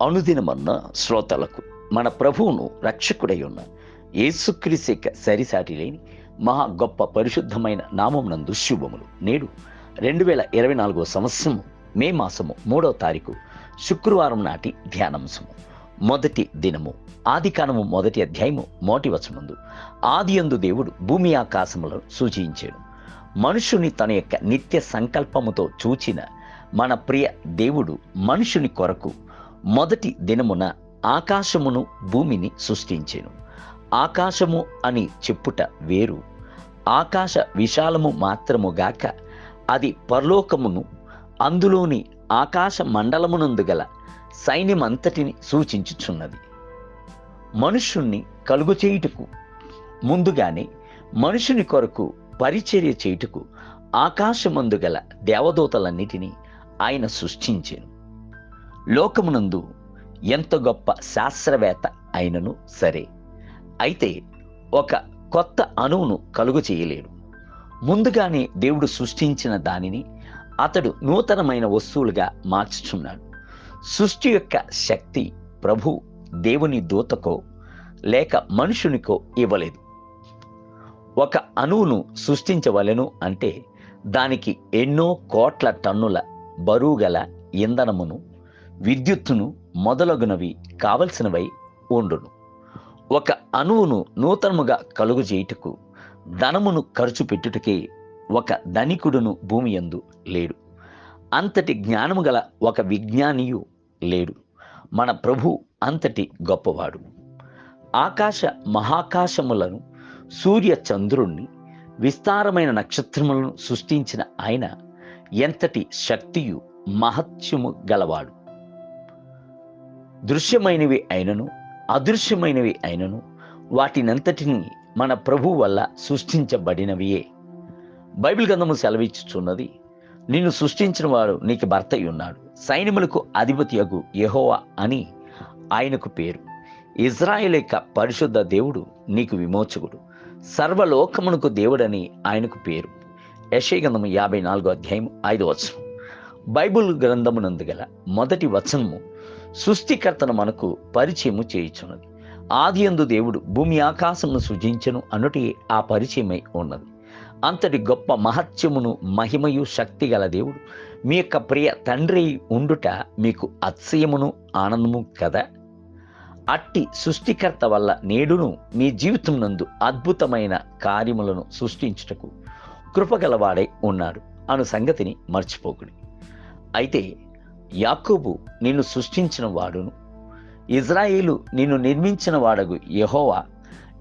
అనుదినమన్న శ్రోతలకు మన ప్రభువును రక్షకుడై ఉన్న యేసుక్రీస్తు యొక్క సరిసాటి లేని మహా గొప్ప పరిశుద్ధమైన నామమునందు శుభములు. నేడు 2024 సంవత్సరము మే మాసము 3వ తారీఖు శుక్రవారం నాటి ధ్యానాంశము. మొదటి దినము ఆదికాండము 1వ అధ్యాయము 1వ వచనమందు, ఆదియందు దేవుడు భూమి ఆకాశములను సూచించాడు. మనుషుని తన యొక్క నిత్య సంకల్పముతో చూచిన మన ప్రియ దేవుడు మనుషుని కొరకు మొదటి దినమున ఆకాశమును భూమిని సృష్టించెను. ఆకాశము అని చెప్పుట వేరు, ఆకాశ విశాలము మాత్రముగాక అది పరలోకమును అందులోని ఆకాశ మండలమునందు గల సైన్యమంతటిని సూచించుచున్నది. మనుషుణ్ణి కలుగు చేయుటకు ముందుగానే మనుషుని కొరకు పరిచర్య చేయుటకు ఆకాశమందు గల దేవదూతలన్నిటినీ ఆయన సృష్టించెను. లోకమునందు ఎంత గొప్ప శాస్త్రవేత్త అయినను సరే, అయితే ఒక కొత్త అణువును కలుగు చేయలేడు. ముందుగానే దేవుడు సృష్టించిన దానిని అతడు నూతనమైన వస్తువులుగా మార్చుచున్నాడు. సృష్టి యొక్క శక్తి ప్రభు దేవుని దూతకో లేక మనుషునికో ఇవ్వలేదు. ఒక అణువును సృష్టించవలెను అంటే దానికి ఎన్నో కోట్ల టన్నుల బరువు గల ఇంధనమును, విద్యుత్తును మొదలగునవి కావలసినవై ఉండును. ఒక అణువును నూతనముగా కలుగు చేయుటకు ధనమును ఖర్చు పెట్టుటకే ఒక ధనికుడును భూమి యందు లేడు. అంతటి జ్ఞానము గల ఒక విజ్ఞానియు లేడు. మన ప్రభు అంతటి గొప్పవాడు. ఆకాశ మహాకాశములను, సూర్య చంద్రుణ్ణి, విస్తారమైన నక్షత్రములను సృష్టించిన ఆయన ఎంతటి శక్తియు మహత్యము గలవాడు. దృశ్యమైనవి అయినను అదృశ్యమైనవి అయినను వాటినంతటినీ మన ప్రభు వల్ల సృష్టించబడినవియే. బైబిల్ గ్రంథము సెలవిచ్చుచున్నది, నిన్ను సృష్టించిన వాడు నీకు భర్త అయి ఉన్నాడు, సైన్యములకు అధిపతియగు యెహోవా అని ఆయనకు పేరు. ఇజ్రాయేలు యొక్క పరిశుద్ధ దేవుడు నీకు విమోచకుడు, సర్వలోకమునకు దేవుడని ఆయనకు పేరు. యెషయా గ్రంథము 54వ అధ్యాయం 5వ వచనం. బైబిల్ గ్రంథమునందు గల మొదటి వచనము సృష్టికర్తను మనకు పరిచయము చేయుచున్నది. ఆదియందు దేవుడు భూమి ఆకాశమును సృజించెను అన్నటి ఆ పరిచయమై ఉన్నది. అంతటి గొప్ప మహత్యమును, మహిమయు, శక్తి గల దేవుడు మీ యొక్క ప్రియ తండ్రి ఉండుట మీకు అతిశయమును ఆనందము కదా. అట్టి సృష్టికర్త వల్ల నేడును మీ జీవితం నందు అద్భుతమైన కార్యములను సృష్టించుటకు కృపగలవాడై ఉన్నాడు అను సంగతిని మర్చిపోకుడి. అయితే యాకోబు నిన్ను సృష్టించిన వాడును, ఇజ్రాయేలు నిన్ను నిర్మించిన వాడగు యెహోవా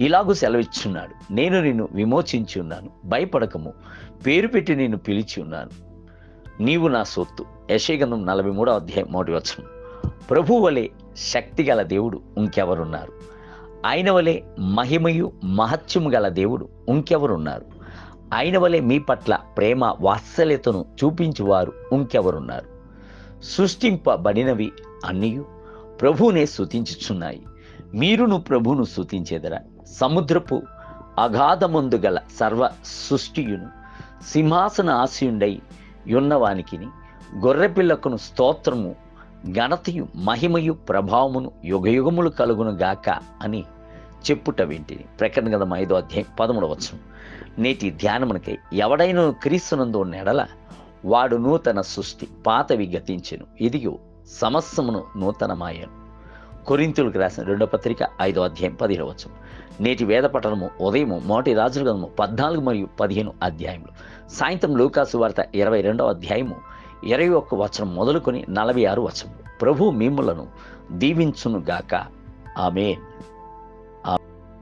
ఇలాగూ సెలవిచ్చున్నాడు, నేను నిన్ను విమోచించి ఉన్నాను, భయపడకము, పేరు పెట్టి నిన్ను పిలిచి ఉన్నాను, నీవు నా సొత్తు. యెషయా గ్రంథం 43వ అధ్యాయం 1వ వచనం. ప్రభు వలె శక్తిగల దేవుడు ఇంకెవరున్నారు? ఆయన వలె మహిమయు మహత్యము గల దేవుడు ఇంకెవరున్నారు? ఆయన వలె మీ పట్ల ప్రేమ వాత్సల్యతను చూపించువారు ఇంకెవరున్నారు? సృష్టింపబడినవి అన్నీయు ప్రభువునే స్తుతించుచున్నాయి. మీరును ప్రభువును స్తుతించేదరా? సముద్రపు అగాధమందు గల సర్వ సృష్టియును, సింహాసన ఆశయుండై యున్నవానికిని, గొర్రెపిల్లకును స్తోత్రము, ఘనతయు, మహిమయు, ప్రభావమును యుగయుగములు కలుగును గాక అని చెప్పుట వింటిని. ప్రకటన గ్రంథం 5వ అధ్యాయం 13వ వచనం. నేటి ధ్యానమునకై ఎవడైనా క్రీస్తునందు ఉన్న ఎడల వాడు నూతన సృష్టి, పాతవి గతించెను, ఇదిగో సమస్తమును నూతనమాయను. కొరింథీయులకు రాసిన 2వ పత్రిక 5వ అధ్యాయం 15వ వచనం. నేటి వేద పఠనము ఉదయము మొదటి రాజుల గ్రంథము 14 మరియు 15 అధ్యాయములు, సాయంత్రం లూకాసు వార్త 22వ అధ్యాయము 21 వచనం మొదలుకొని 46 వచనం. ప్రభు మిమ్ములను దీవించును గాక. ఆమేన్.